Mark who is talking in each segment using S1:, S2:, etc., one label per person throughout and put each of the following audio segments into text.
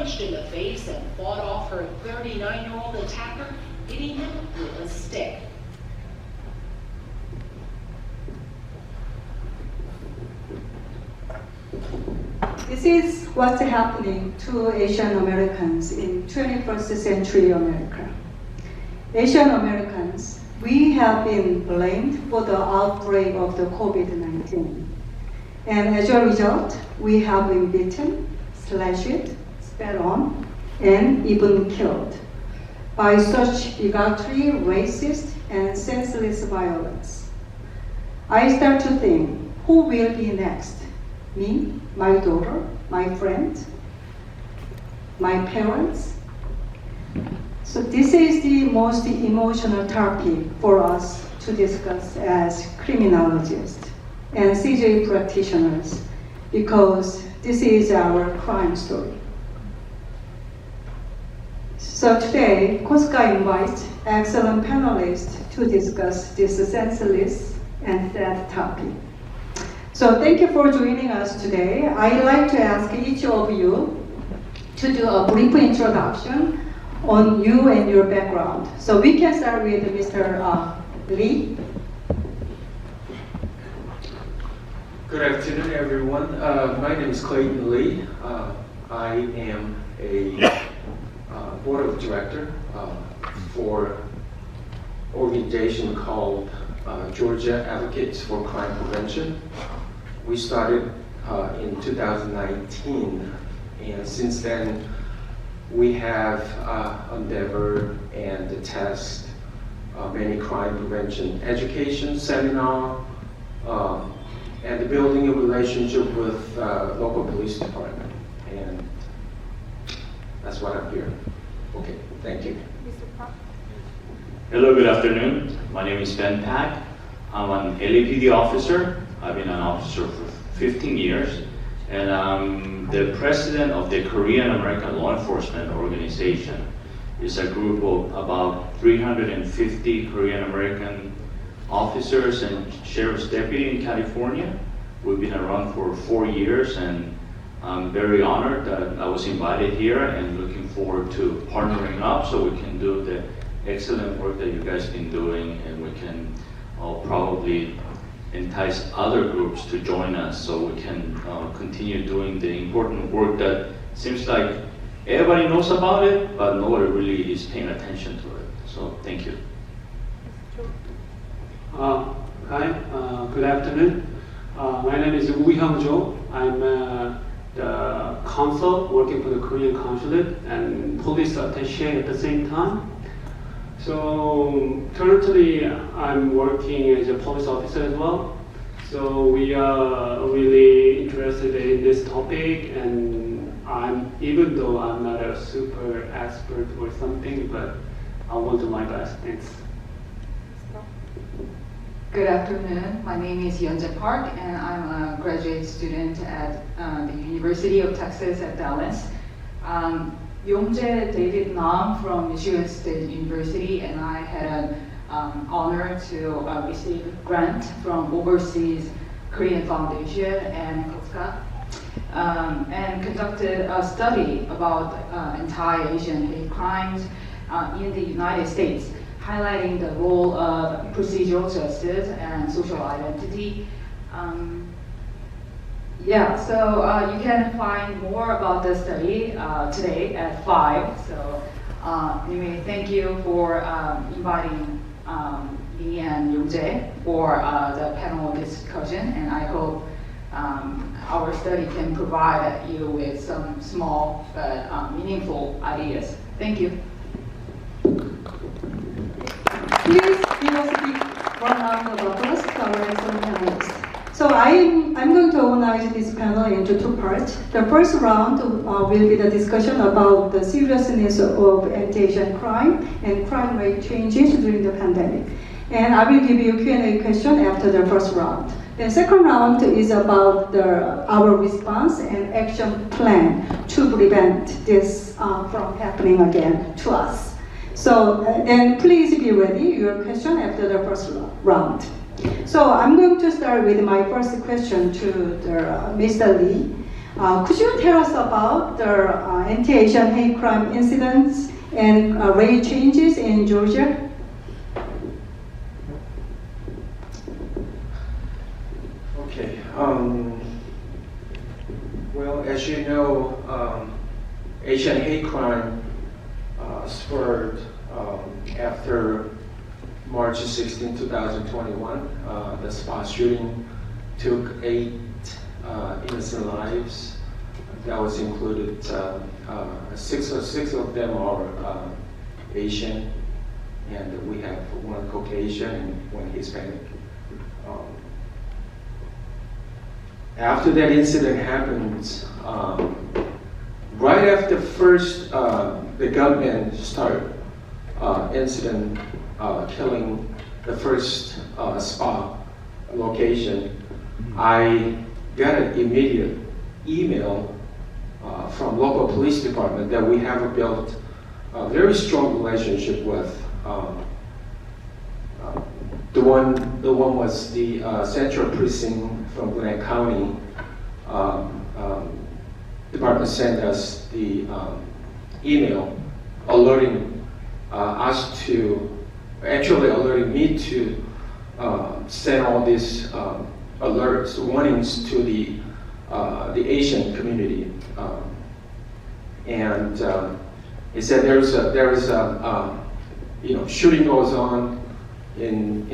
S1: punched in the face and fought off her 39-year-old attacker, hitting him with a stick.
S2: This is what's happening to Asian Americans in 21st century America. Asian Americans, we have been blamed for the outbreak of the COVID-19. And as a result, we have been beaten, slashed, spat on, and even killed by such bigotry, racist, and senseless violence. I start to think, who will be next? Me, my daughter, my friend, my parents? So this is the most emotional topic for us to discuss as criminologists and CJ practitioners, because this is our crime story. So today, KOSCA invites excellent panelists to discuss this senseless and sad topic. So thank you for joining us today. I'd like to ask each of you to do a brief introduction on you and your background. So we can start with Mr. Lee.
S3: Good afternoon, everyone. My name is Clayton Lee. I am a board of director for an organization called Georgia Advocates for Crime Prevention. We started in 2019, and since then we have endeavored and test many crime prevention education seminar and building a relationship with local police department, and that's what I'm here. Okay, thank you.
S4: Hello, good afternoon. My name is Ben Pack. I'm an LAPD officer. I've been an officer for 15 years, and I'm the president of the Korean American Law Enforcement Organization. It's a group of about 350 Korean American officers and sheriff's deputy in California. We've been around for 4 years, and I'm very honored that I was invited here and looking forward to partnering up so we can do the excellent work that you guys been doing, and we can probably entice other groups to join us so we can continue doing the important work that seems like everybody knows about it, but nobody really is paying attention to it. So thank you.
S5: Hi, good afternoon. My name is Woo Hyung-jo. I'm the consul working for the Korean consulate and police attaché at the same time. So currently I'm working as a police officer as well. So we are really interested in this topic, and even though I'm not a super expert or something, but I will do my best. Thanks.
S6: Good afternoon. My name is Yeonjae Park, and I'm a graduate student at the University of Texas at Dallas. Yongjae David Nam from Michigan State University, and I had an honor to receive a grant from Overseas Korean Foundation and KOSCA, and conducted a study about anti-Asian hate crimes in the United States, highlighting the role of procedural justice and social identity. So you can find more about the study today at 5. So anyway, thank you for inviting me and Yongjae for the panel discussion, and I hope our study can provide you with some small but meaningful ideas. Thank you.
S2: Please give us a big round of applause to our excellent panelists. So I'm going to organize this panel into 2 parts. The first round will be the discussion about the seriousness of anti-Asian crime and crime rate changes during the pandemic. And I will give you a Q&A question after the first round. The second round is about our response and action plan to prevent this from happening again to us. So then please be ready, your question after the first round. So I'm going to start with my first question to Mr. Lee. Could you tell us about the anti-Asian hate crime incidents and rate changes in Georgia?
S3: Okay. Well, as you know, Asian hate crime spurred after March 16, 2021. The spot shooting took 8 innocent lives. That was included. 6 of them are Asian, and we have 1 Caucasian and 1 Hispanic. After that incident happened, right after first the gunman started incident killing the first spa location, I got an immediate email from local police department that we have built a very strong relationship with. The one was the Central Precinct from Gwinnett County. Department sent us the email alerting us to, actually alerting me to send all these alerts, warnings to the Asian community. And he said there is a shooting goes on in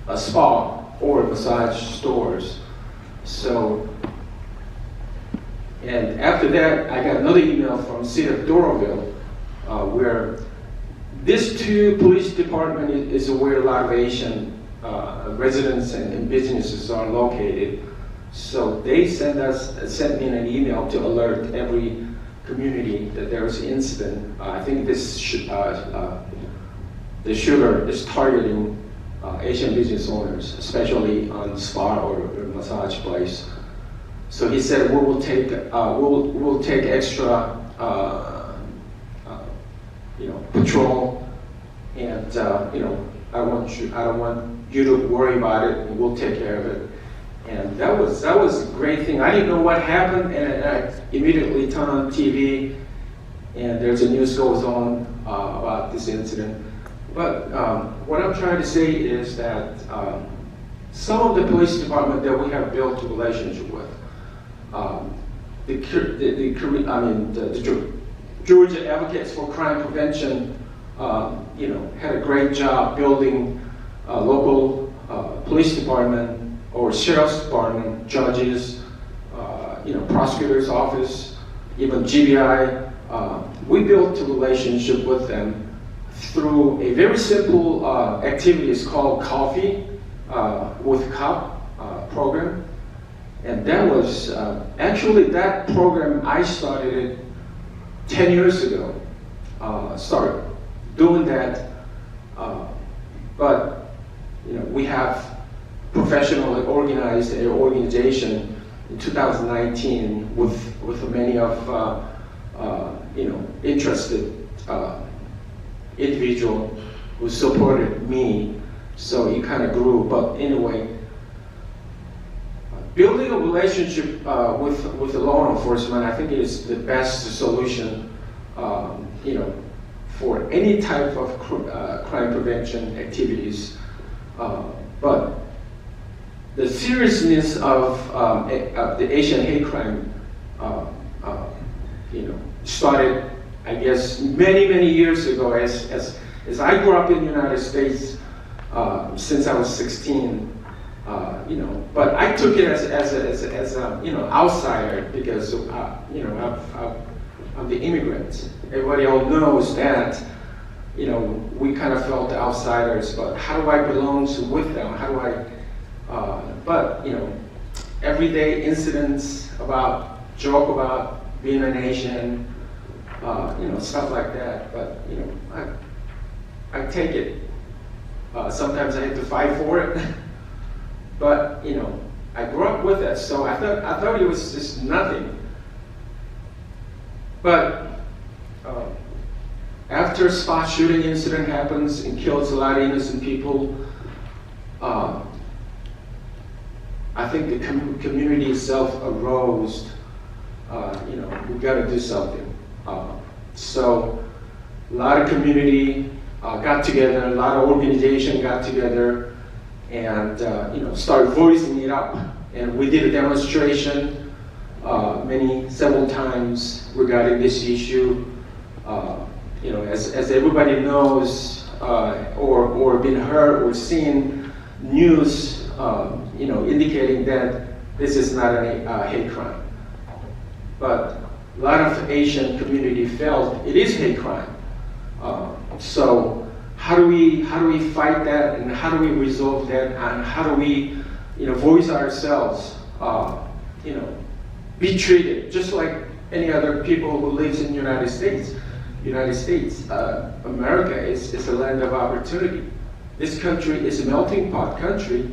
S3: a spa or massage stores. So, and after that, I got another email from City of Doraville, where this 2 police department is where a lot of Asian residents and businesses are located. So they sent me an email to alert every community that there was an incident. I think this the shooter is targeting Asian business owners, especially on spa or massage place. So he said we will take we'll take extra patrol, and I don't want you to worry about it, and we'll take care of it. And that was a great thing. I didn't know what happened, and I immediately turned on TV, and there's a news goes on about this incident. But what I'm trying to say is that some of the police department that we have built a relationship with, the Georgia Advocates for Crime Prevention, had a great job building local police department or sheriff's department, judges, prosecutor's office, even GBI. We built a relationship with them through a very simple activity. It's called Coffee with Cop program. And that was, actually that program, I started it 10 years ago. Started doing that, but we have professionally organized an organization in 2019 with many of interested individual who supported me, so it kind of grew. But anyway, building a relationship with the law enforcement, I think is the best solution, for any type of crime prevention activities. But the seriousness of the Asian hate crime, started, I guess, many years ago. As I grew up in the United States since I was 16, but I took it as a outsider because I'm the immigrant. Everybody all knows that. We kind of felt outsiders. But how do I belong with them? How do I? But everyday incidents joke about being an Asian, stuff like that. But I take it. Sometimes I have to fight for it. But I grew up with it, so I thought it was just nothing. But after spot shooting incident happens and kills a lot of innocent people, I I think the community itself arose, we got to do something. So a lot of community got together, a lot of organization got together, and started voicing it up. And we did a demonstration several times regarding this issue. As everybody knows, or been heard or seen news, indicating that this is not a hate crime. But a lot of Asian community felt it is hate crime. So how do we fight that, and how do we resolve that, and how do we voice ourselves, be treated just like any other people who lives in the United States. America is a land of opportunity. This country is a melting pot country,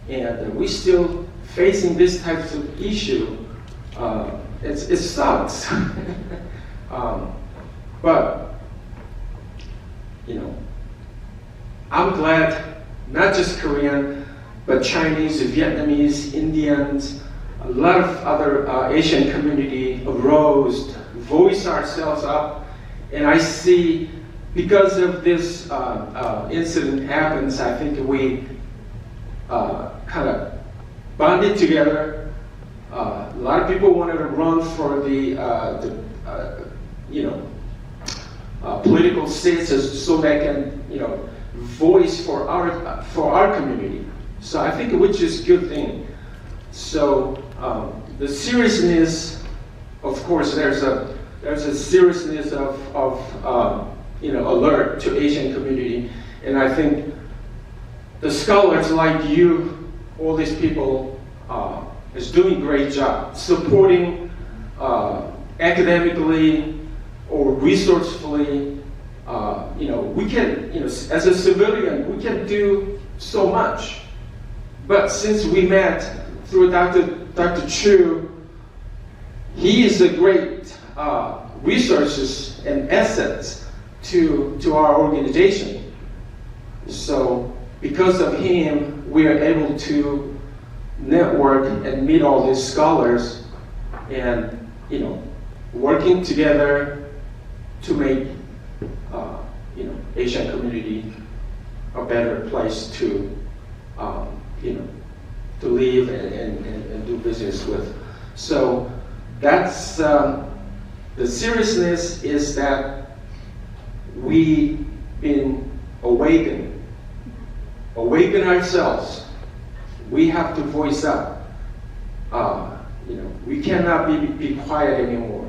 S3: and we're still facing this type of issue. It sucks. But I'm glad not just Korean, but Chinese, Vietnamese, Indians, a lot of other Asian community arose, voice ourselves up, and I see because of this incident happens, I think we kind of bonded together. A lot of people wanted to run for the political seats so they can voice for our community. So I think which is a good thing. So the seriousness, of course, there's a seriousness of alert to Asian community, and I think the scholars like you, all these people, is doing a great job supporting academically or resourcefully. We can, as a civilian, we can do so much. But since we met through Dr. Chu, he is a great resources and assets to our organization. So because of him, we are able to network and meet all these scholars, and working together to make Asian community a better place to to live and do business with. So that's the seriousness is that we've been awaken ourselves. We have to voice up. We cannot be quiet anymore.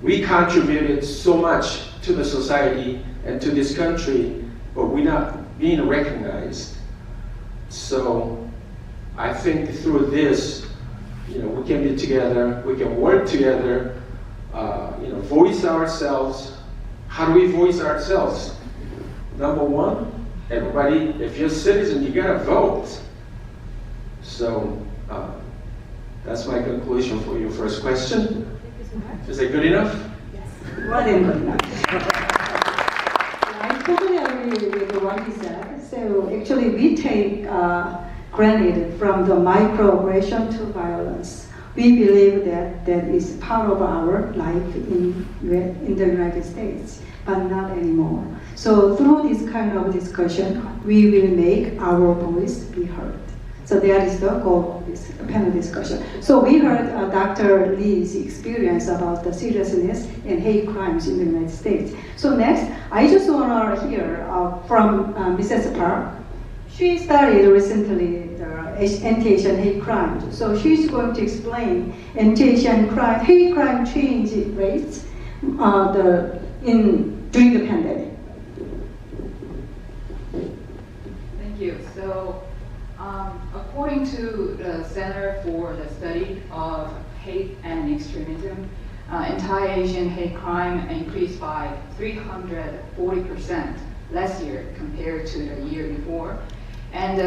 S3: We contributed so much to the society and to this country, but we're not being recognized. So I think through this, we can be together, we can work together, voice ourselves. How do we voice ourselves? Number one, everybody, if you're a citizen, you gotta vote. So that's my conclusion for your first question. Is that good enough?
S2: More than good enough. I totally agree with what he said. So actually we take granted from the microaggression to violence. We believe that that is part of our life in the United States, but not anymore. So through this kind of discussion, we will make our voice be heard. So that is the goal of this panel discussion. So we heard Dr. Lee's experience about the seriousness and hate crimes in the United States. So next, I just want to hear from Mrs. Park. She studied recently the anti-Asian hate crimes. So she's going to explain anti-Asian hate crime change rates during the pandemic.
S6: Thank you. So, according to the Center for the Study of Hate and Extremism, anti-Asian hate crime increased by 340% last year compared to the year before. And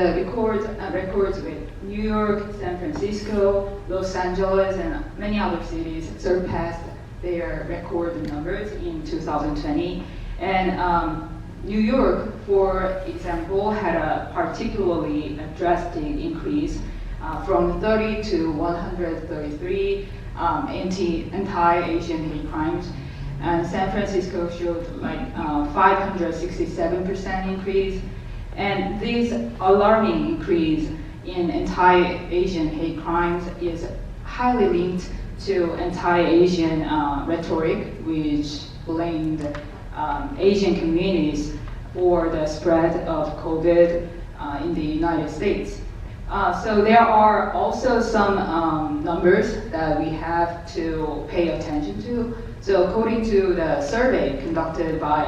S6: records with New York, San Francisco, Los Angeles, and many other cities surpassed their record numbers in 2020. And New York, for example, had a particularly drastic increase from 30 to 133 anti-Asian hate crimes. And San Francisco showed like 567% increase. And this alarming increase in anti-Asian hate crimes is highly linked to anti-Asian rhetoric, which blamed Asian communities for the spread of COVID in the United States. So there are also some numbers that we have to pay attention to. So according to the survey conducted by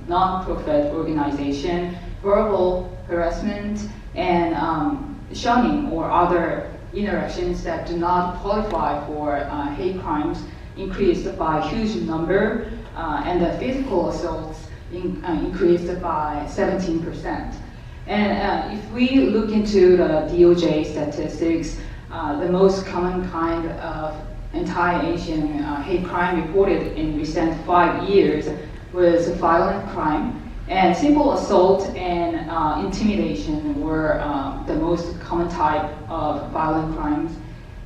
S6: non-profit organization, verbal harassment and shunning or other interactions that do not qualify for hate crimes increased by a huge number, and the physical assaults increased by 17%. And if we look into the DOJ statistics, the most common kind of anti-Asian hate crime reported in recent 5 years was violent crime. And simple assault and intimidation were the most common type of violent crimes.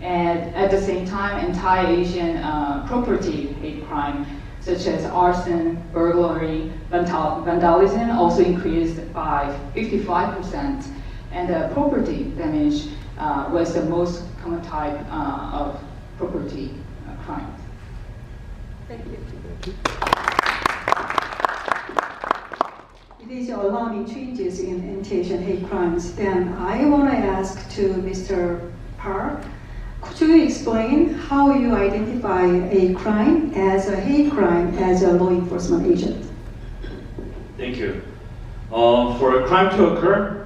S6: And at the same time, anti-Asian property hate crime, such as arson, burglary, vandalism, also increased by 55%. And property damage was the most common type of property crimes.
S2: Thank you. These alarming changes in anti-Asian hate crimes. Then I want to ask to Mr. Park, could you explain how you identify a crime as a hate crime as a law enforcement agent?
S4: Thank you. For a crime to occur,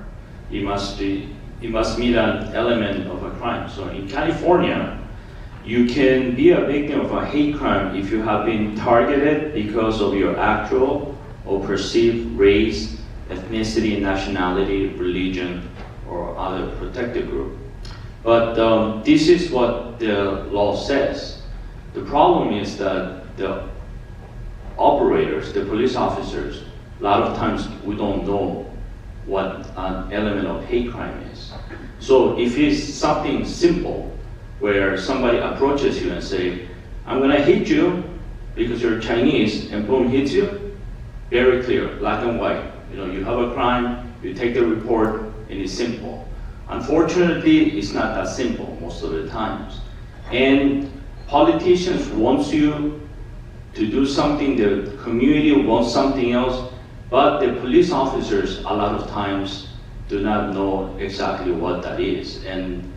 S4: it must meet an element of a crime. So in California, you can be a victim of a hate crime if you have been targeted because of your actual or perceived race, ethnicity, nationality, religion, or other protected group. But this is what the law says. The problem is that the operators, the police officers, a lot of times we don't know what an element of hate crime is. So if it's something simple, where somebody approaches you and say, I'm gonna hit you because you're Chinese, and boom, hits you, very clear, black and white. You know, you have a crime, you take the report, and it's simple. Unfortunately, it's not that simple most of the times. And politicians want you to do something, the community wants something else, but the police officers a lot of times do not know exactly what that is. And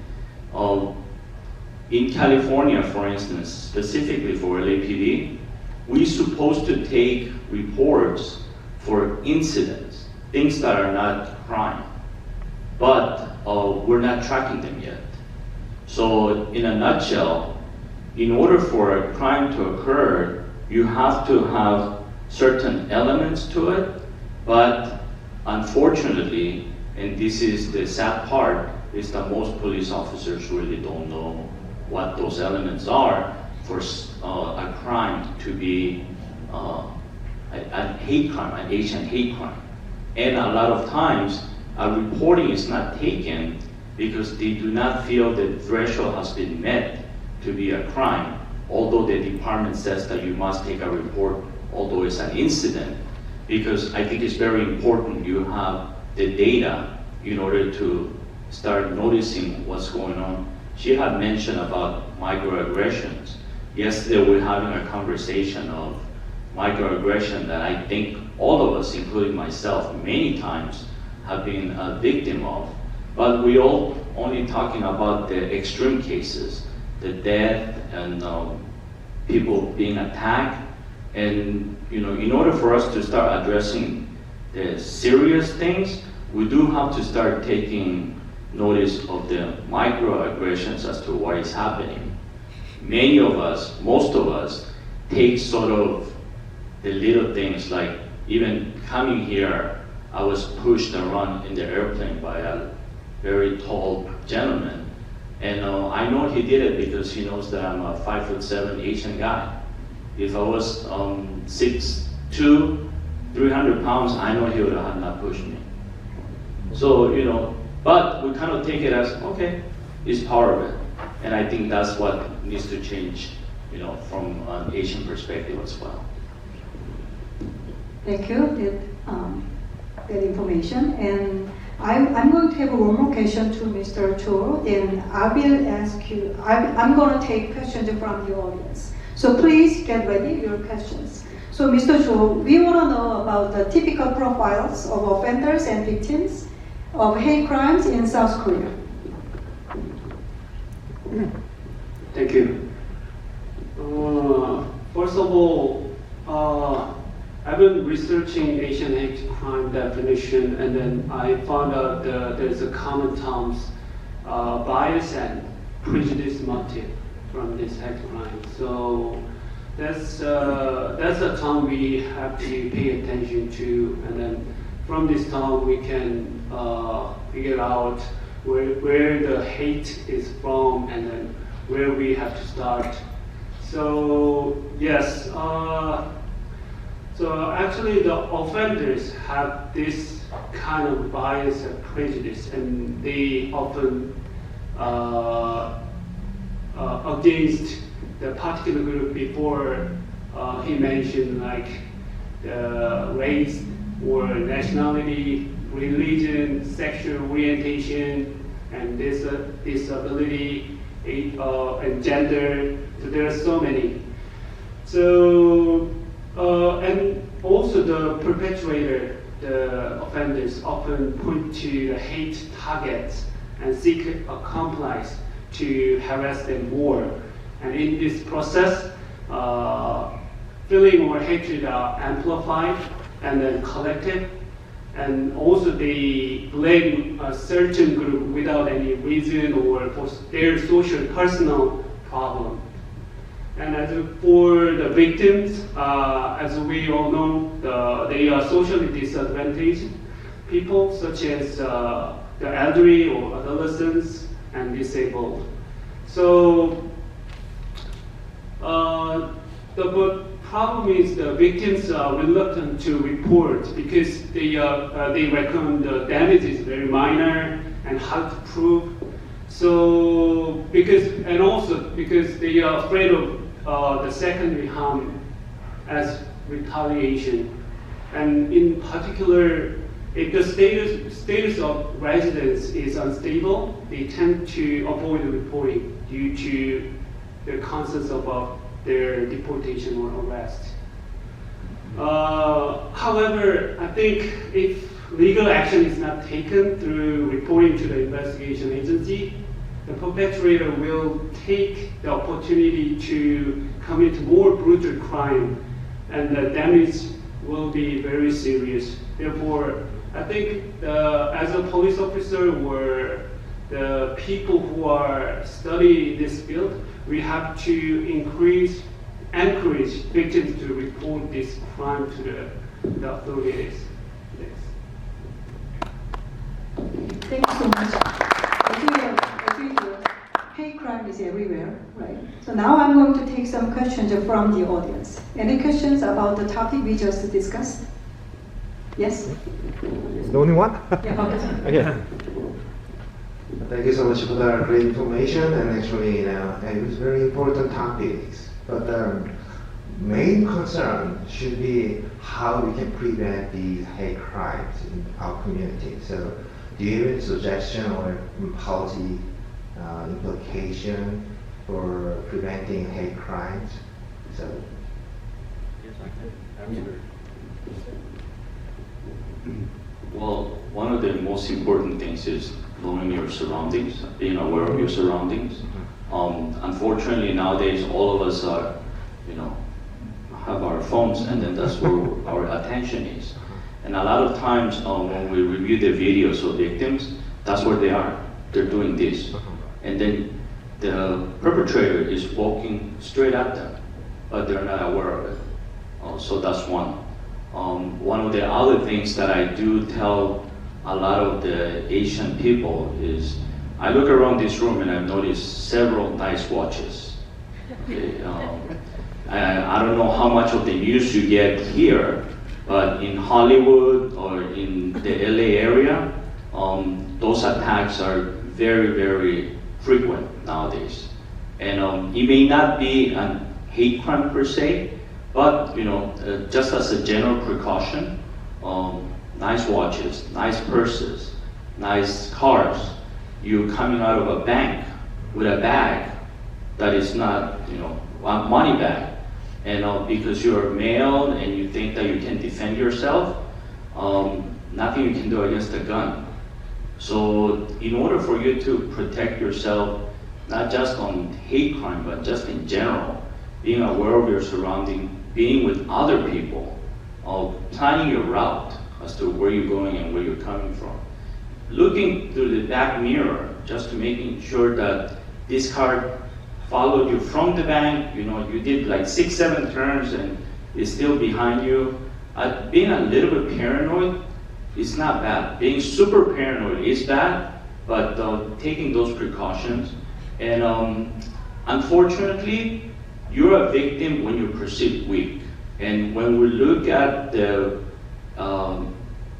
S4: in California, for instance, specifically for LAPD, we're supposed to take reports for incidents, things that are not crime, but we're not tracking them yet. So in a nutshell, in order for a crime to occur, you have to have certain elements to it, but unfortunately, and this is the sad part, is that most police officers really don't know what those elements are for a crime to be a hate crime, an Asian hate crime. And a lot of times, a reporting is not taken because they do not feel the threshold has been met to be a crime, although the department says that you must take a report, although it's an incident, because I think it's very important you have the data in order to start noticing what's going on. She had mentioned about microaggressions. Yesterday we're having a conversation of microaggression that I think all of us, including myself, many times have been a victim of. But we all only talking about the extreme cases, the death and people being attacked. And you know, in order for us to start addressing the serious things, we do have to start taking notice of the microaggressions as to what is happening. Many of us, most of us, take sort of the little things, like even coming here, I was pushed and run in the airplane by a very tall gentleman. And I know he did it because he knows that I'm a 5'7" Asian guy. If I was 6'2", 300 pounds, I know he would have not pushed me. So, you know, but we kind of take it as, okay, it's part of it. And I think that's what needs to change, you know, from an Asian perspective as well.
S2: Thank you that information. And I'm going to have one more question to Mr. Cho. Then I will ask you, I'm going to take questions from the audience. So please get ready your questions. So Mr. Cho, we want to know about the typical profiles of offenders and victims of hate crimes in South Korea.
S5: Thank you. First of all, I've been researching Asian hate crime definition, and then I found out there's a common terms, bias and prejudice motive from this hate crime. So that's a term we have to pay attention to, and then from this term we can figure out where the hate is from, and then where we have to start. So yes, so actually the offenders have this kind of bias and prejudice, and they often against the particular group before he mentioned, like the race or nationality, religion, sexual orientation, and disability, and gender. So there are so many. So and also the perpetrator, the offenders often point to the hate targets and seek accomplice to harass them more. And in this process, feeling or hatred are amplified and then collected. And also they blame a certain group without any reason or for their social personal problem. And as for the victims, as we all know, they are socially disadvantaged people such as the elderly or adolescents and disabled. So the problem is the victims are reluctant to report because they reckon the damage is very minor and hard to prove. So also because they are afraid of the secondary harm as retaliation, and in particular, if the status of residence is unstable, they tend to avoid reporting due to their concerns about their deportation or arrest. However, I think if legal action is not taken through reporting to the investigation agency, the perpetrator will take the opportunity to commit more brutal crime, and the damage will be very serious. Therefore, I think as a police officer or the people who are studying this field, we have to encourage victims to report this crime to the authorities. Yes.
S2: Thank you so much. Actually, hate crime is everywhere, right? So now I'm going to take some questions from the audience. Any questions about the topic we just discussed? Yes?
S7: The only one?
S2: Yeah,
S7: Okay.
S8: Thank you so much for the great information, and actually, it was very important topics. But the main concern should be how we can prevent these hate crimes in our community. So, do you have any suggestion or policy implication for preventing hate crimes? So,
S4: Yes, I can answer. Well, one of the most important things is knowing your surroundings, being aware of your surroundings. Unfortunately, nowadays, all of us are, have our phones, and then that's where our attention is. And a lot of times, when we review the videos of victims, that's where they are. They're doing this. And then the perpetrator is walking straight at them, but they're not aware of it. So that's one. One of the other things that I do tell a lot of the Asian people is, I look around this room and I've noticed several nice watches. Okay, I don't know how much of the news you get here, But in Hollywood or in the LA area, those attacks are very, very frequent nowadays. And it may not be a hate crime per se, but just as a general precaution, nice watches, nice purses, nice cars. You coming out of a bank with a bag that is not, a money bag, and because you're male and you think that you can defend yourself, nothing you can do against a gun. So in order for you to protect yourself, not just on hate crime, but just in general, being aware of your surrounding, being with other people, planning your route as to where you're going and where you're coming from. Looking through the back mirror, just to making sure that this car followed you from the bank, you did like 6-7 turns and it's still behind you. Being a little bit paranoid is not bad. Being super paranoid is bad, but taking those precautions. And unfortunately, you're a victim when you're perceived weak. And when we look at the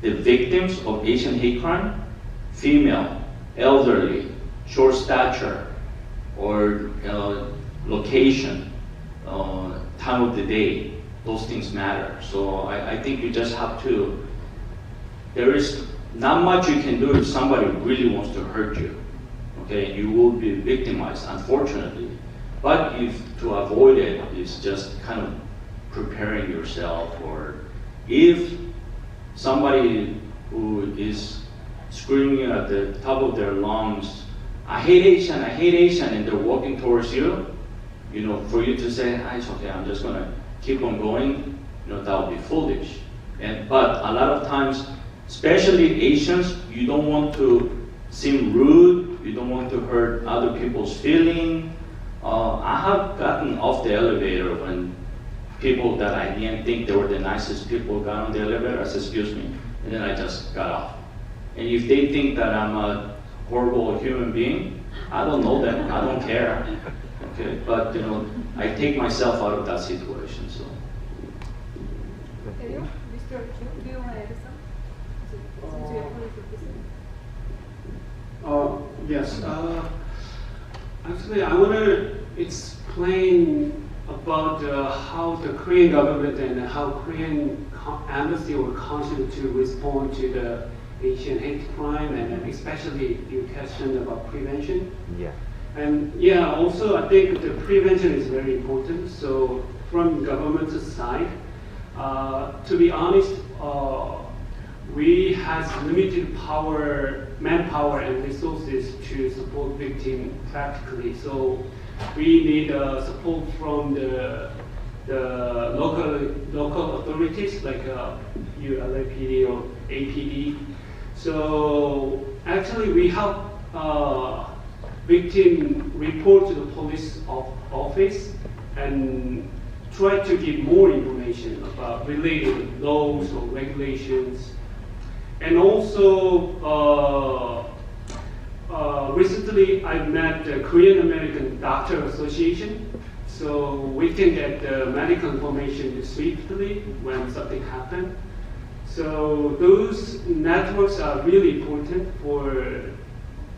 S4: victims of Asian hate crime, female, elderly, short stature, or location, time of the day, those things matter. So I think you just have to, there is not much you can do if somebody really wants to hurt you. Okay, you will be victimized, unfortunately. But if to avoid it, it's just kind of preparing yourself, or if somebody who is screaming at the top of their lungs, I hate Asian, and they're walking towards you, for you to say, it's okay, I'm just gonna keep on going, that would be foolish. But a lot of times, especially Asians, you don't want to seem rude, you don't want to hurt other people's feelings. I have gotten off the elevator when people that I didn't think they were the nicest people got on the elevator. I said, excuse me, and then I just got off. And if they think that I'm a horrible human being, I don't know them, I don't care. Okay, but I take myself out of that situation. So.
S7: Mr. Kim, do you want to add something?
S5: Yes. Actually, I want to explain about how the Korean government and how Korean embassy or consulate to respond to the Asian hate crime, and especially your question about prevention.
S8: Yeah.
S5: And also I think the prevention is very important. So from government's side, to be honest, we have limited manpower and resources to support victims practically. So we need support from the local authorities like LAPD or APD. So actually we help victim report to the police office and try to give more information about related laws or regulations. And also, recently I met the Korean American Doctor Association, so we can get the medical information swiftly when something happens. So those networks are really important for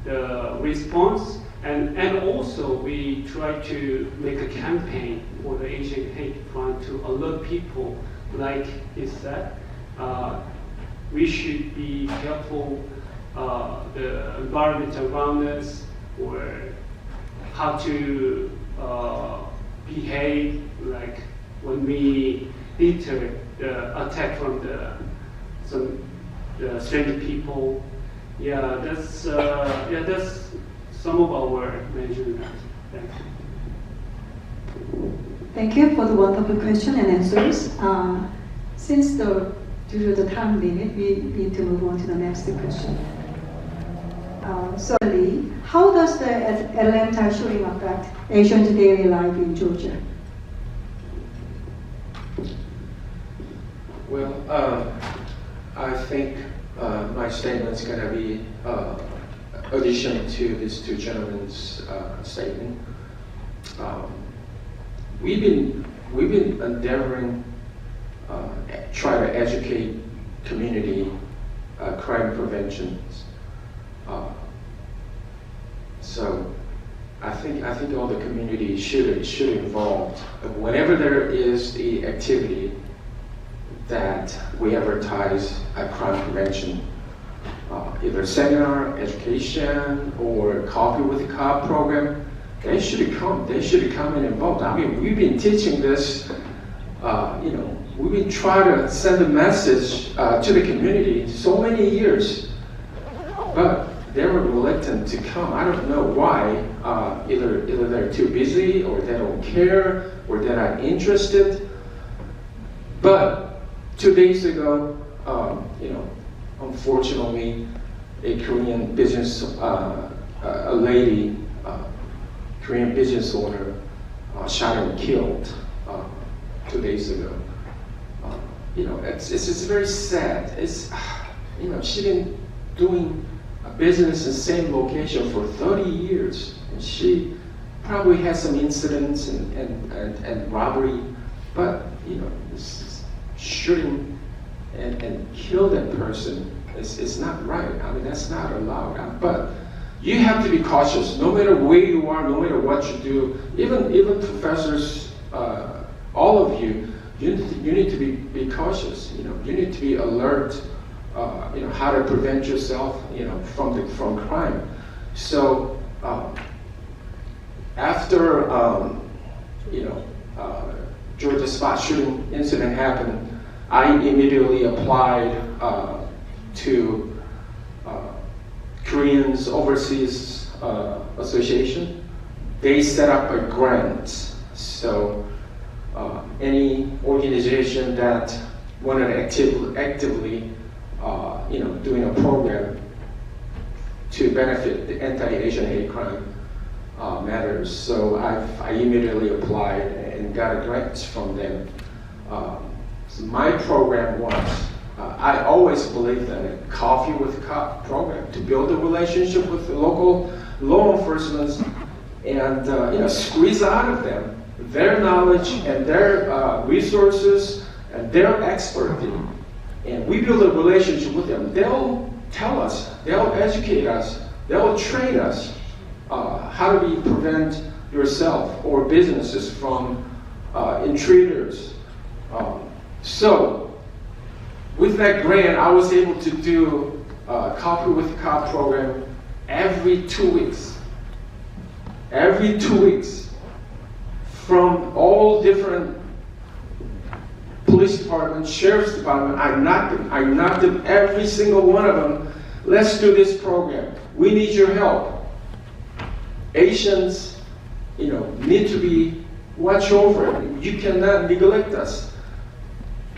S5: the response, and also we try to make a campaign for the Asian hate crime to alert people, like he said. We should be careful the environment around us, or how to behave, like when we deter the attack from the strange people. That's some of our measures. Thank you.
S2: Thank you for the wonderful question and answers. Due to the time limit, we need to move on to the next question. So, Lee, how does the Atlanta shooting affect Asians' daily life in Georgia?
S3: Well, I think my statement's going to be addition to these two gentlemen's statement. We've been endeavoring try to educate community crime prevention. So I think all the community should involve whenever there is the activity that we advertise at crime prevention, either seminar, education, or coffee with the cop program. They should come and involve. I mean, we've been teaching this. We've been trying to send a message to the community so many years, but they were reluctant to come. I don't know why. Either they're too busy, or they don't care, or they're not interested. But 2 days ago, unfortunately, a Korean business, a lady, Korean business owner, shot and killed 2 days ago. It's very sad. She's been doing a business in the same location for 30 years, and she probably has some incidents and robbery, but shooting and kill that person is not right. I mean, that's not allowed. But you have to be cautious, no matter where you are, no matter what you do. Even professors, all of you need to be cautious. You need to be alert. How to prevent yourself, from crime. So after Georgia spot shooting incident happened, I immediately applied to Koreans Overseas Association. They set up a grant. So any organization that wanted to actively doing a program to benefit the anti-Asian hate crime matters. So I immediately applied and got a grant from them. So my program was, I always believed in a coffee with cop program to build a relationship with the local law enforcement and squeeze out of them their knowledge and their resources and their expertise. And we build a relationship with them. They'll tell us, they'll educate us, they'll train us how to prevent yourself or businesses from intruders. So with that grant, I was able to do a Coffee with Cop program every 2 weeks. Every 2 weeks, from all different police department, sheriff's department, I knocked them, every single one of them. Let's do this program. We need your help. Asians, need to be watched over. You cannot neglect us.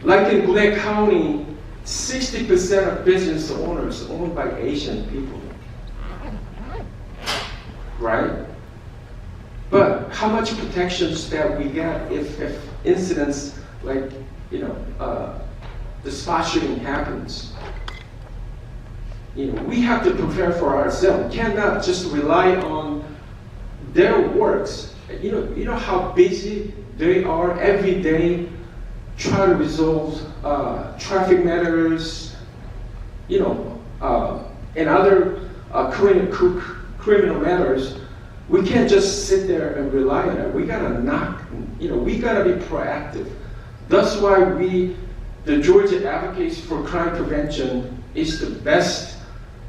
S3: Like in Gwinnett County, 60% of business owners are owned by Asian people. Right? But how much protections that we get if incidents like the spot shooting happens? We have to prepare for ourselves. We cannot just rely on their works. You know how busy they are every day trying to resolve traffic matters, and other criminal matters. We can't just sit there and rely on it. We gotta we gotta be proactive. That's why the Georgia Advocates for Crime Prevention is the best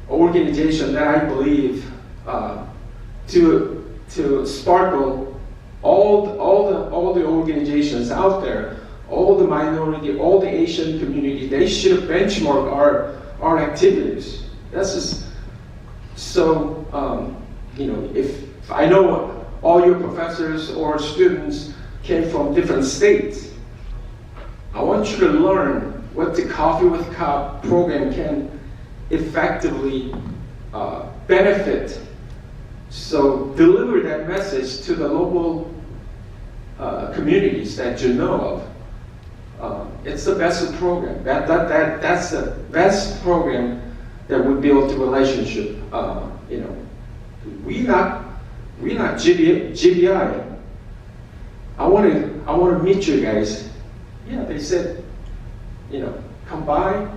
S3: organization that I believe to sparkle all the organizations out there, all the minority, all the Asian community. They should benchmark our activities. That's just so. If I know all your professors or students came from different states, I want you to learn what the Coffee with Cop program can effectively benefit. So deliver that message to the local communities that you know of. It's the best program. That's the best program that would build the relationship. We're not GBI. I want to meet you guys. Yeah, they said come by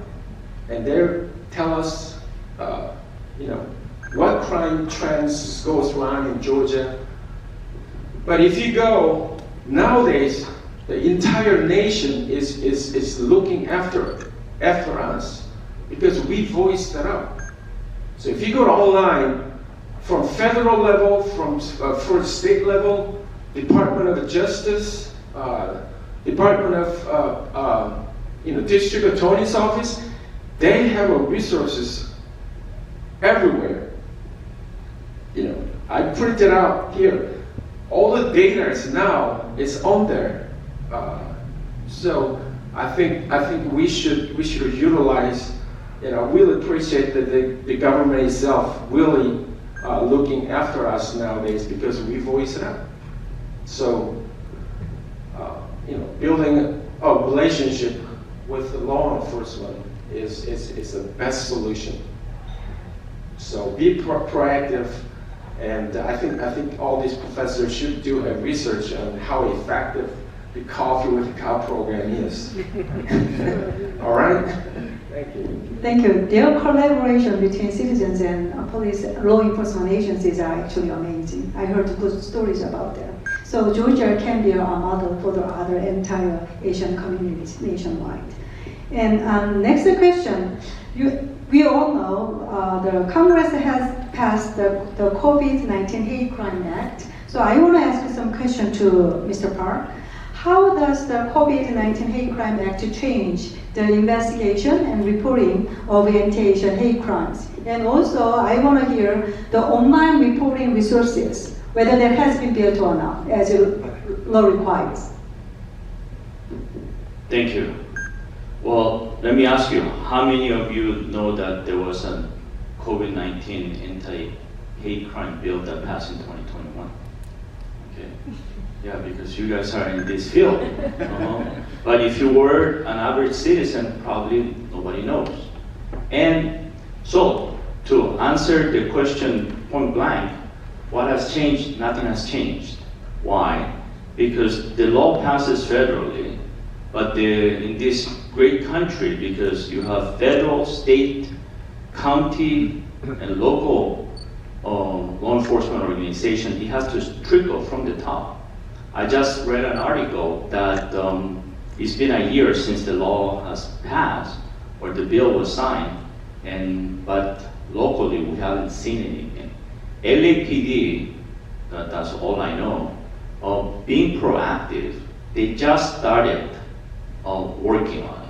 S3: and they tell us, what crime trends goes on in Georgia. But if you go nowadays, the entire nation is looking after us because we voiced it up. So if you go online, from federal level, from state level, Department of Justice, Department of District Attorney's Office, they have resources everywhere. I printed out here. All the data is now on there. So I think we should utilize. I really appreciate that the government itself really looking after us nowadays because we voice it up. So building a relationship with the law enforcement is the best solution. So be proactive, and I think all these professors should do a research on how effective the Coffee with the Cop program is. All right? Thank you.
S2: Thank you. Their collaboration between citizens and police law enforcement agencies are actually amazing. I heard good stories about them. So Georgia can be a model for the other entire Asian communities nationwide. And next question. We all know the Congress has passed the COVID-19 Hate Crime Act. So I want to ask some question to Mr. Park. How does the COVID-19 Hate Crime Act change the investigation and reporting of anti-Asian hate crimes? And also, I want to hear the online reporting resources, whether that has been built or not, as law requires.
S4: Thank you. Well, let me ask you, how many of you know that there was a COVID-19 anti-hate crime bill that passed in 2021? Okay. Yeah, because you guys are in this field. But if you were an average citizen, probably nobody knows. And so, to answer the question point blank, what has changed? Nothing has changed. Why? Because the law passes federally, but in this great country, because you have federal, state, county, and local law enforcement organization, it has to trickle from the top. I just read an article that it's been a year since the law has passed, or the bill was signed, but locally we haven't seen anything. LAPD, that's all I know, being proactive, they just started working on it.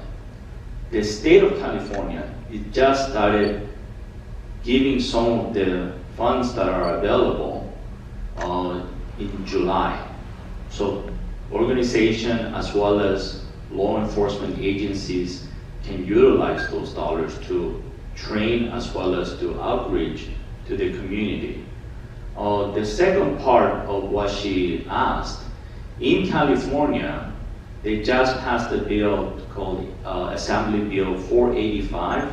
S4: The state of California, it just started giving some of the funds that are available in July. So organization as well as law enforcement agencies can utilize those dollars to train as well as to outreach to the community. The second part of what she asked, in California, they just passed a bill called Assembly Bill 485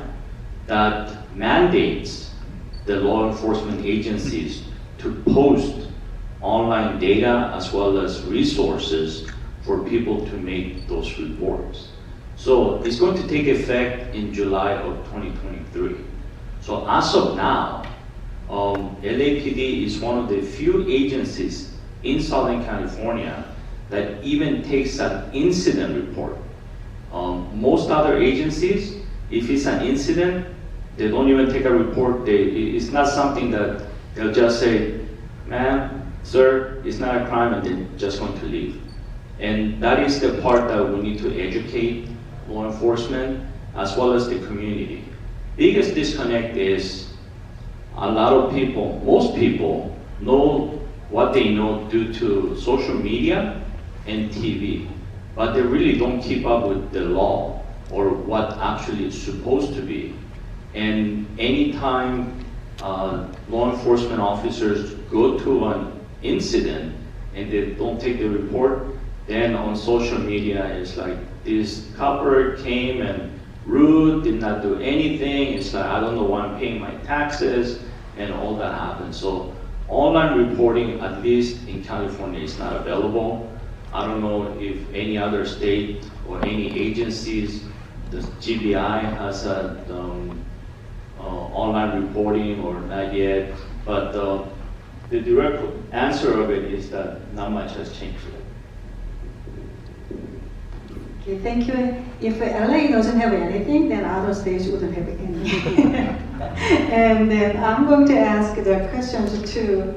S4: that mandates the law enforcement agencies to post online data as well as resources for people to make those reports. So it's going to take effect in July of 2023. So as of now, LAPD is one of the few agencies in Southern California that even takes an incident report. Most other agencies, if it's an incident, they don't even take a report. It's not something that they'll just say, ma'am, sir, it's not a crime, and they're just going to leave. And that is the part that we need to educate law enforcement as well as the community. Biggest disconnect is a lot of people, most people know what they know due to social media and TV, but they really don't keep up with the law or what actually is supposed to be. And anytime law enforcement officers go to an incident and they don't take the report, then on social media it's like this copper came and rude, did not do anything. It's like, I don't know why I'm paying my taxes, and all that happens. So online reporting, at least in California, is not available. I don't know if any other state or any agencies the GBI has a online reporting or not yet, but the direct answer of it is that not much has changed.
S2: Okay, thank you. If LA doesn't have anything, then other states wouldn't have any. And then I'm going to ask the questions to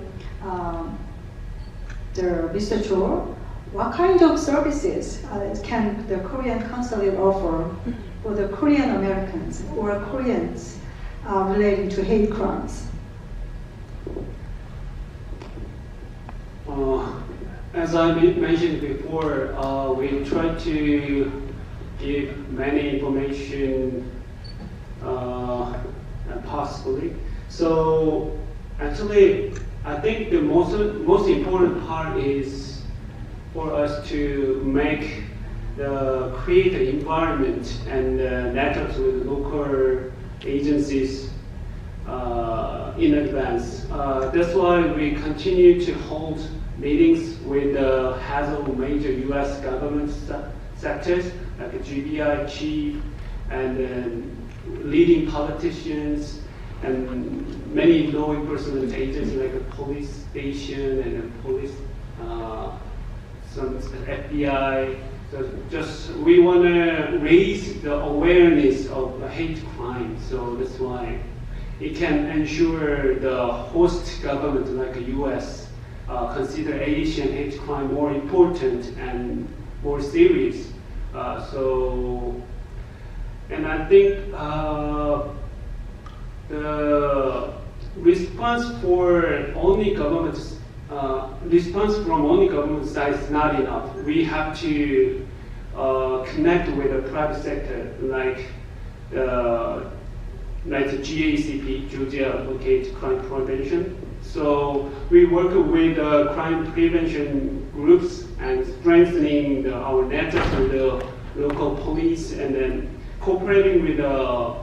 S2: Mr. Cho. What kind of services can the Korean consulate offer for the Korean Americans or Koreans relating to hate crimes?
S5: As I mentioned before, we try to give many information possibly. So actually, I think the most important part is for us to create an environment and networks with local agencies in advance. That's why we continue to hold meetings with the heads of major U.S. government sectors like the GBI chief and leading politicians and many law enforcement agencies like the police station and the police, some FBI. So just we want to raise the awareness of hate crime. So that's why it can ensure the host government like the U.S. Consider Asian hate crime more important and more serious. And I think the response from only government side is not enough. We have to connect with the private sector, like the GACP, Georgia Advocate Crime Prevention. So we work with crime prevention groups and strengthening our network with the local police and then cooperating with the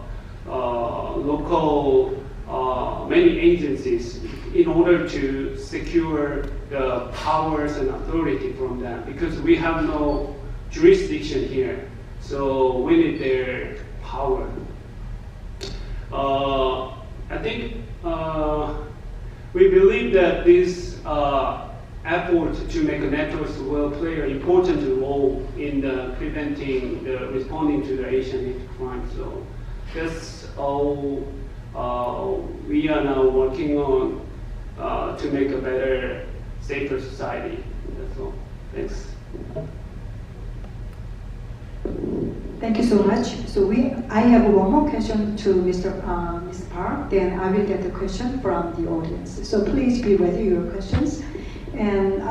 S5: local many agencies in order to secure the powers and authority from them, because we have no jurisdiction here. So we need their power. I think we believe that this effort to make networks will play an important role in responding to the Asian hate crime. So that's all we are now working on to make a better, safer society. That's all. Thanks.
S2: Thank you so much. So I have one more question to Ms. Park, then I will get the question from the audience. So please be ready your questions. And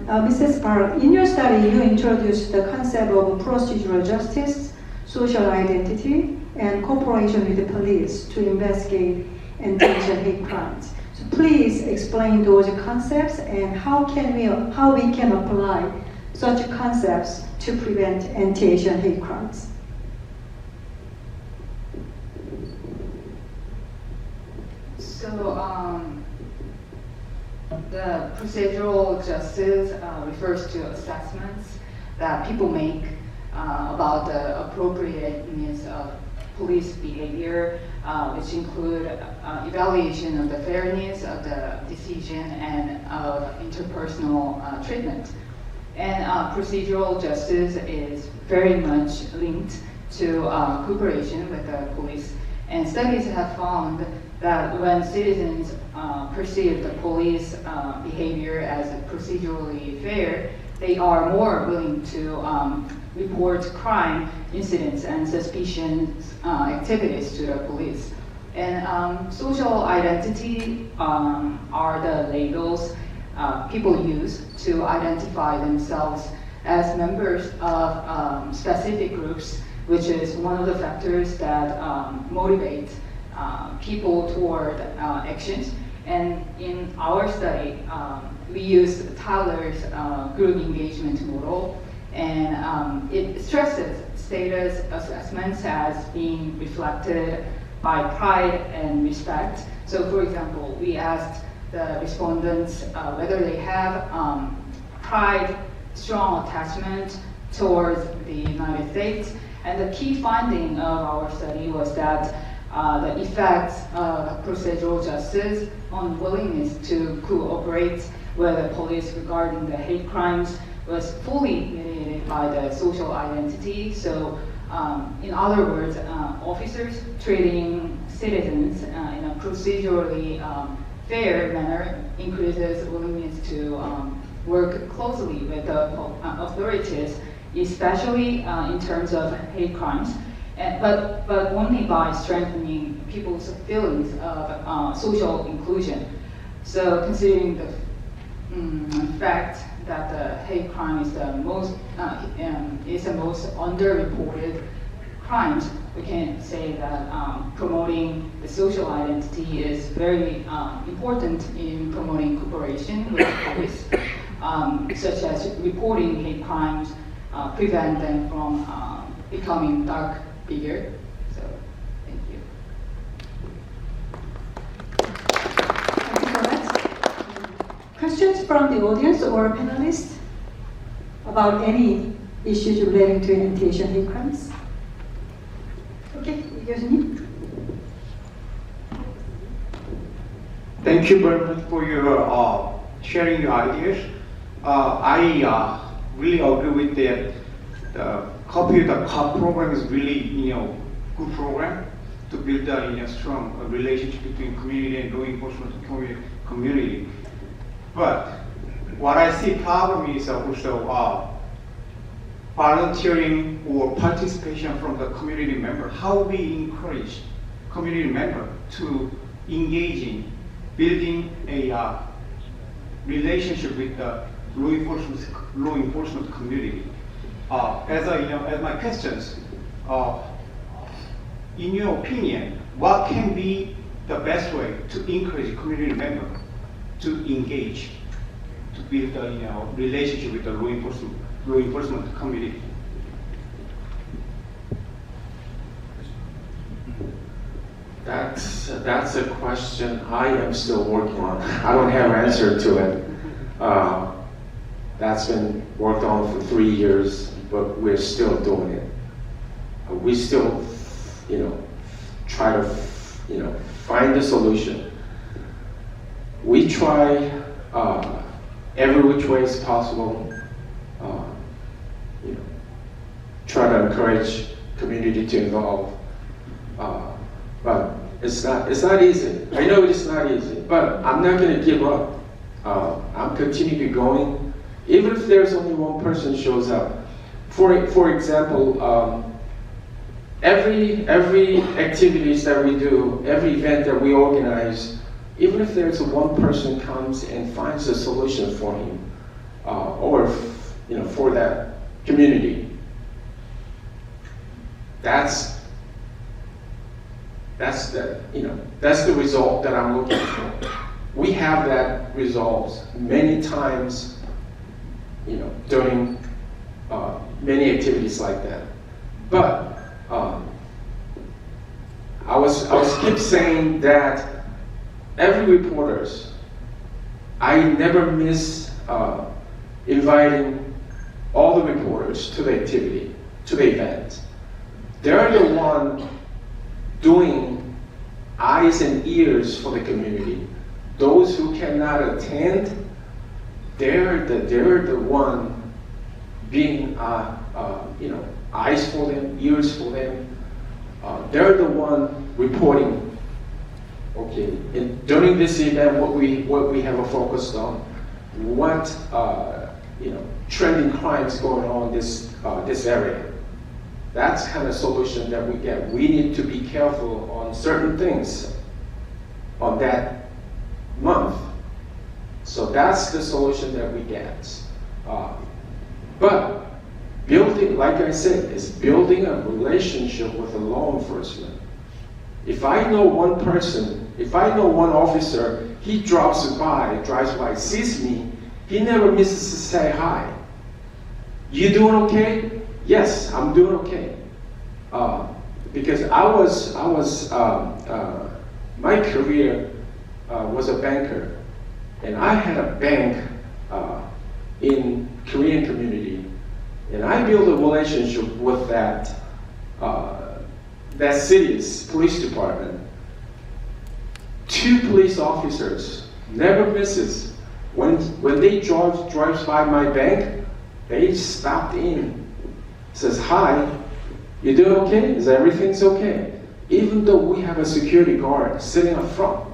S2: Mrs. Park, in your study, you introduced the concept of procedural justice, social identity, and cooperation with the police to investigate and deal hate crimes. So please explain those concepts and how we can apply such concepts to prevent anti-Asian hate crimes.
S6: So the procedural justice refers to assessments that people make about the appropriateness of police behavior, which include evaluation of the fairness of the decision and of interpersonal treatment. And procedural justice is very much linked to cooperation with the police. And studies have found that when citizens perceive the police behavior as procedurally fair, they are more willing to report crime incidents and suspicious activities to the police. And social identity are the labels people use to identify themselves as members of specific groups, which is one of the factors that motivate people toward actions. And in our study, we used Tyler's group engagement model, and it stresses status assessments as being reflected by pride and respect. So for example, we asked the respondents whether they have pride, strong attachment towards the United States. And the key finding of our study was that the effects of procedural justice on willingness to cooperate with the police regarding the hate crimes was fully mediated by the social identity. So, in other words, officers treating citizens in a procedurally fair manner increases willingness to work closely with the authorities, especially in terms of hate crimes, but only by strengthening people's feelings of social inclusion. So, considering the fact that the hate crime is the most underreported crimes, we can say that promoting the social identity is very important in promoting cooperation with the police, such as reporting hate crimes, prevent them from becoming dark figure. So, thank you.
S2: Thank you so much. Questions from the audience or panelists about any issues relating to anti-Asian hate crimes? Okay, 이 교수님.
S9: Thank you very much for your sharing your ideas. I really agree with that. The Copy the Cop program is really, good program to build a strong relationship between community and law enforcement community. But what I see problem is also volunteering or participation from the community member. How we encourage community member to engage in building a relationship with the law enforcement community. As my questions, in your opinion, what can be the best way to encourage community member to engage, to build a relationship with the law enforcement community?
S3: That's a question I am still working on. I don't have an answer to it. That's been worked on for 3 years, but we're still doing it. We still, try to, find a solution. We try every which way is possible. Try to encourage community to involve. But it's not easy. I know it's not easy, but I'm not going to give up. I'm continuing going, even if there's only one person shows up. For example, every activities that we do, every event that we organize, even if there's one person comes and finds a solution for him, or for that community, that's the result that I'm looking for. We have that result many times, during many activities like that. But I was keep saying that every reporters, I never miss inviting all the reporters to the activity, to the event. They're the one doing eyes and ears for the community. Those who cannot attend, they're the one being eyes for them, ears for them. They're the one reporting. Okay, and during this event, what we have focused on, what trending crimes going on this area. That's kind of solution that we get. We need to be careful on certain things on that month. So that's the solution that we get. But building, like I said, is building a relationship with the law enforcement. If I know one person, if I know one officer, he drives by, sees me, he never misses to say hi. You doing okay? Yes, I'm doing okay. Because my career was a banker, and I had a bank in Korean community, And I build a relationship with that city's police department. 2 police officers never misses. When they drives by my bank, they stopped in. Says, hi, you doing okay? Is everything's okay? Even though we have a security guard sitting up front.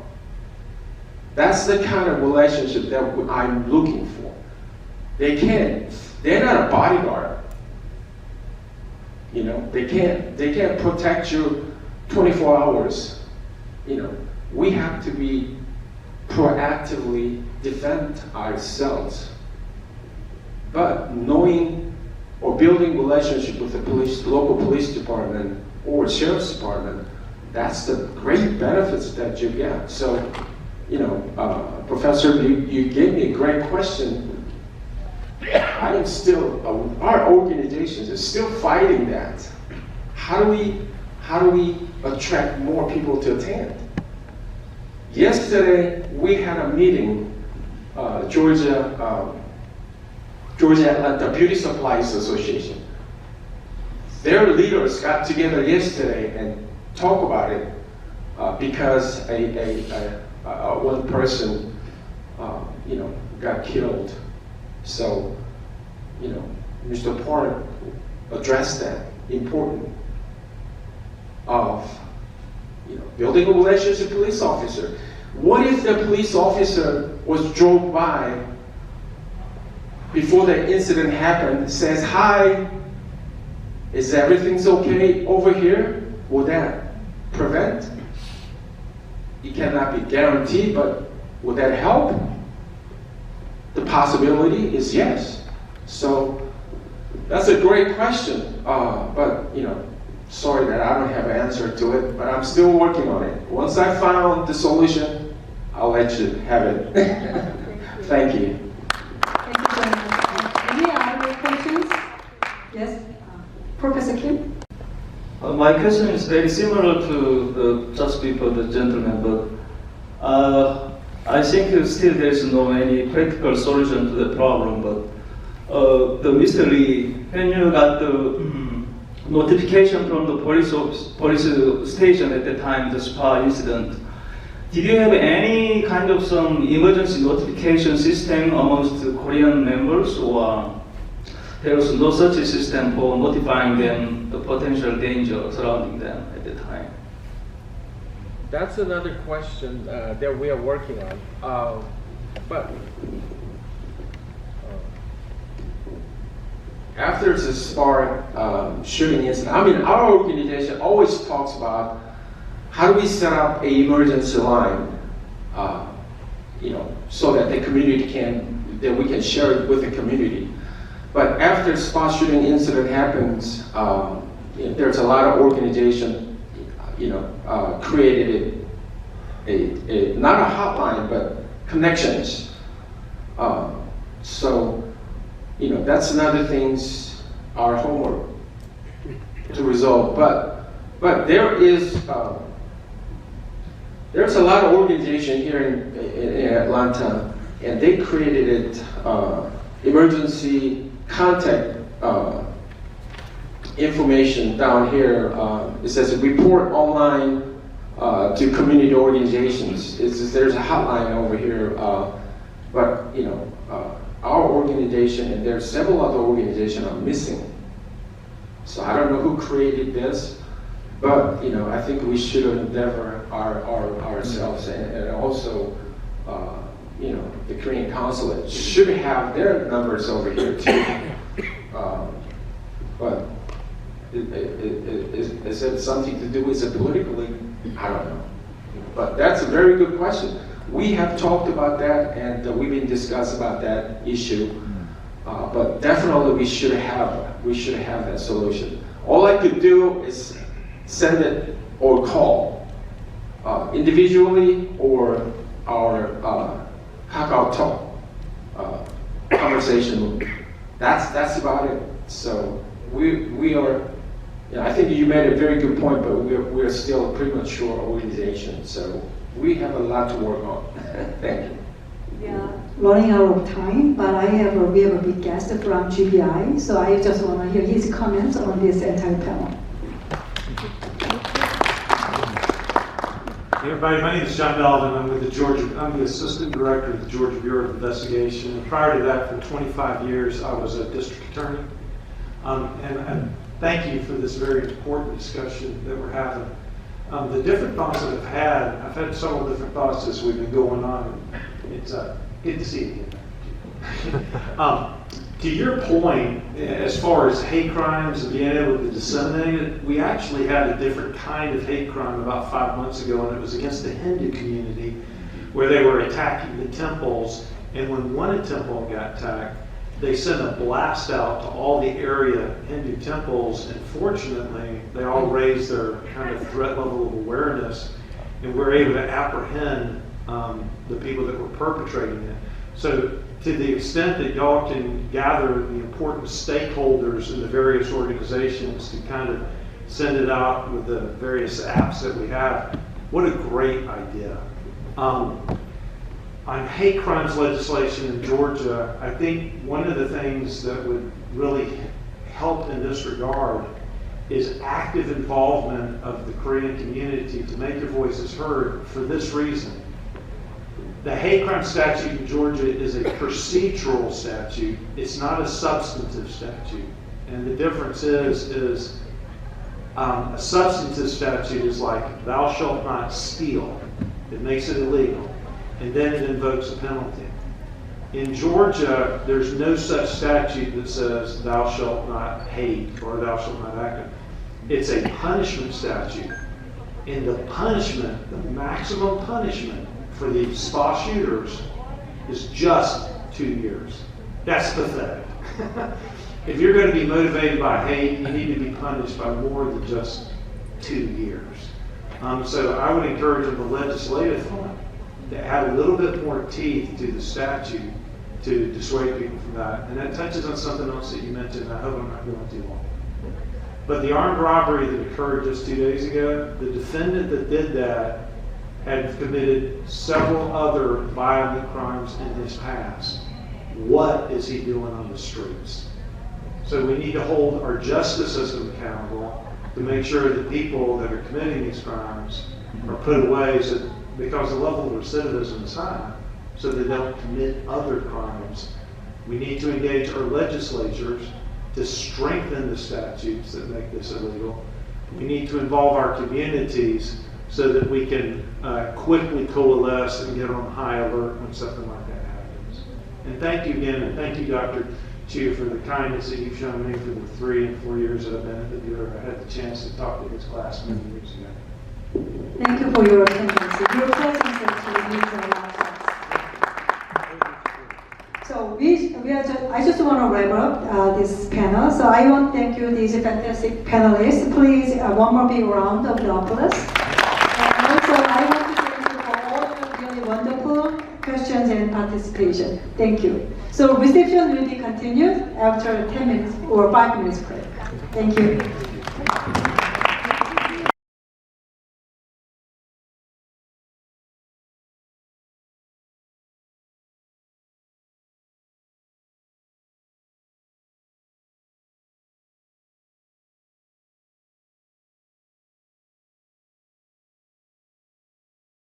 S3: That's the kind of relationship that I'm looking for. They're not a bodyguard. You know, they can't protect you 24 hours. You know, we have to be proactively defend ourselves. But knowing or building relationship with the local police department or sheriff's department, that's the great benefits that you get. So, you know, Professor, you gave me a great question. I am still, our organization is still fighting that. How do we attract more people to attend? Yesterday, we had a meeting, Georgia Atlanta Beauty Supplies Association. Their leaders got together yesterday and talked about it because one person, you know, got killed. So, you know, Mr. Park addressed that important of, you know, building a relationship with a police officer. What if the police officer was drove by before the incident happened, says, hi, is everything's okay over here? Will that prevent? It cannot be guaranteed, but will that help? The possibility is yes. So that's a great question, but you know, sorry that I don't have an answer to it, but I'm still working on it. Once I found the solution, I'll let you have it. Thank you.
S2: Thank you very much. Any other questions? Yes, Professor Kim?
S10: My question is very similar to just before the gentleman, but I think still there is no any practical solution to the problem. But the Mr. Lee, when you got the notification from the police station at the time the spa incident, did you have any kind of some emergency notification system amongst the Korean members, or there was no such a system for notifying them the potential danger surrounding them at the time?
S3: That's another question that we are working on. But after the SPAR shooting incident, I mean, our organization always talks about how do we set up an emergency line, you know, so that the community that we can share it with the community. But after SPA shooting incident happens, you know, there's a lot of organization, you know, created a not a hotline, but connections. So, you know, that's another thing's our homework to resolve. But there's a lot of organization here in Atlanta, and they created emergency contact information down here. It says report online to community organizations. There's a hotline over here, but you know, our organization and there's several other organizations are missing. So I don't know who created this, but you know, I think we should endeavor ourselves, and also, you know, the Korean consulate should have their numbers over here too. But is it something to do with it politically? I don't know. But that's a very good question. We have talked about that, and we've been discussing about that issue. But definitely we should have that solution. All I could do is send it or call individually or our Kakao Talk conversation. That's about it. So we are. You know, I think you made a very good point, but we're still a premature organization. So we have a lot to work on. Thank you.
S2: We are running out of time, but we have a big guest from GBI, so I just want to hear his comments on this entire panel.
S11: Hey everybody, my name is John Melvin. I'm the Assistant Director of the Georgia Bureau of Investigation. And prior to that, for 25 years, I was a district attorney. And thank you for this very important discussion that we're having. The different thoughts that I've had several different thoughts as we've been going on. It's good to see you again. To your point, as far as hate crimes and being able to disseminate it, we actually had a different kind of hate crime about 5 months ago, and it was against the Hindu community, where they were attacking the temples. And when one temple got attacked, they sent a blast out to all the area Hindu temples, and fortunately, they all raised their kind of threat level of awareness, and were able to apprehend the people that were perpetrating it. So, to the extent that y'all can gather the important stakeholders in the various organizations to kind of send it out with the various apps that we have, what a great idea. On hate crimes legislation in Georgia, I think one of the things that would really help in this regard is active involvement of the Korean community to make your voices heard for this reason. The hate crime statute in Georgia is a procedural statute. It's not a substantive statute. And the difference is a substantive statute is like, thou shalt not steal. It makes it illegal. And then it invokes a penalty. In Georgia, there's no such statute that says, thou shalt not hate or thou shalt not act. It's a punishment statute. And the punishment, the maximum punishment for the spa shooters is just 2 years. That's pathetic. If you're going to be motivated by hate, you need to be punished by more than just 2 years. So I would encourage on the legislative front to add a little bit more teeth to the statute to dissuade people from that. And that touches on something else that you mentioned. I hope I'm not going too long. But the armed robbery that occurred just 2 days ago, the defendant that did that had committed several other violent crimes in his past. What is he doing on the streets? So we need to hold our justice system accountable to make sure that people that are committing these crimes are put away because the level of recidivism is high, so they don't commit other crimes. We need to engage our legislatures to strengthen the statutes that make this illegal. We need to involve our communities so that we can quickly coalesce and get on high alert when something like that happens. And thank you again, and thank you, Dr. Chu, for the kindness that you've shown me for the 3 and 4 years that I've been at the Bureau. I had the chance to talk to his class many years ago.
S2: Thank you for your attendance. Your presence actually means a lot to us. So I just want to wrap up this panel. So I want to thank you, these fantastic panelists. Please, one more big round of applause. And also, I want to thank you for all your really wonderful questions and participation. Thank you. So reception will be continued after 10 minutes or 5 minutes break. Thank you.